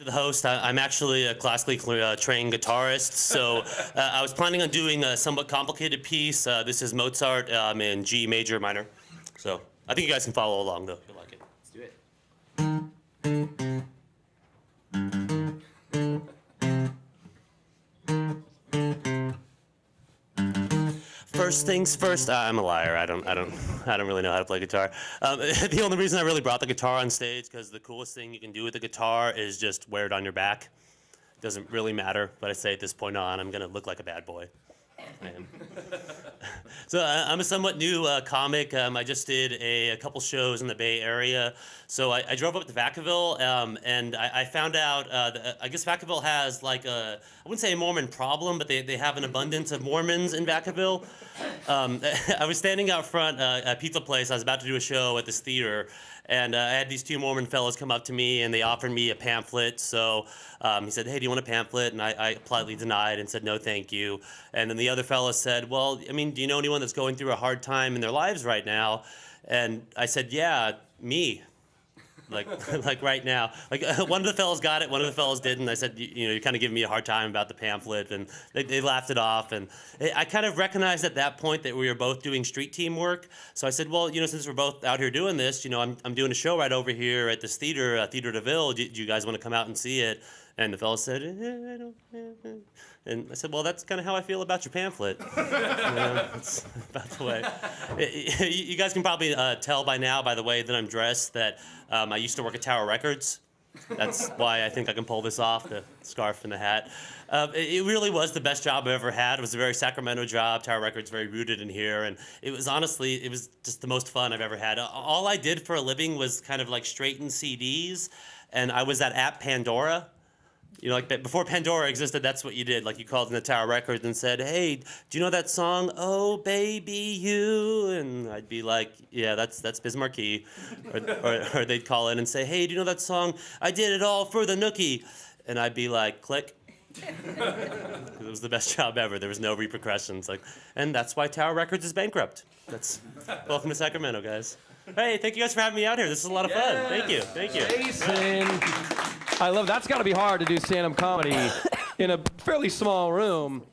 The host, I'm actually a classically trained guitarist, so I was planning on doing a somewhat complicated piece. This is Mozart in G major minor, so I think you guys can follow along though if you like it. Let's do it. First things first, I'm a liar. I don't really know how to play guitar. The only reason I really brought the guitar on stage because the coolest thing you can do with the guitar is just wear it on your back. It doesn't really matter, but I say at this point on, I'm gonna look like a bad boy. I am. So I'm a somewhat new comic. I just did a couple shows in the Bay Area. So I drove up to Vacaville, and I found out that I guess Vacaville has like I wouldn't say a Mormon problem, but they have an abundance of Mormons in Vacaville. I was standing out front at a pizza place. I was about to do a show at this theater, and I had these two Mormon fellows come up to me, and they offered me a pamphlet. So he said, "Hey, do you want a pamphlet?" And I politely denied and said, "No, thank you." And then the other fellow said, "Well, I mean, do you know anyone that's going through a hard time in their lives right now?" And I said, "Yeah, me." Like right now. Like one of the fellows got it, one of the fellows didn't. I said, you're kind of giving me a hard time about the pamphlet, and they laughed it off. And I kind of recognized at that point that we were both doing street team work. So I said, well, since we're both out here doing this, I'm doing a show right over here at this theater, Theater de Ville. Do you guys want to come out and see it? And the fellow said, I don't. And I said, well, that's kind of how I feel about your pamphlet. That's about the way. You guys can probably tell by now, by the way that I'm dressed, that I used to work at Tower Records. That's why I think I can pull this off, the scarf and the hat. It really was the best job I've ever had. It was a very Sacramento job. Tower Records very rooted in here. And it was just the most fun I've ever had. All I did for a living was kind of like straighten CDs. And I was that app Pandora. Like before Pandora existed, that's what you did. Like you called in the Tower Records and said, "Hey, do you know that song, Oh Baby You?" And I'd be like, "Yeah, that's Biz Markie." Or they'd call in and say, "Hey, do you know that song, I Did It All for the Nookie?" And I'd be like, click. It was the best job ever. There was no repercussions. And that's why Tower Records is bankrupt. Welcome to Sacramento, guys. Hey, thank you guys for having me out here. This is a lot of fun. Thank you. Jason. I love that's got to be hard to do stand-up comedy in a fairly small room.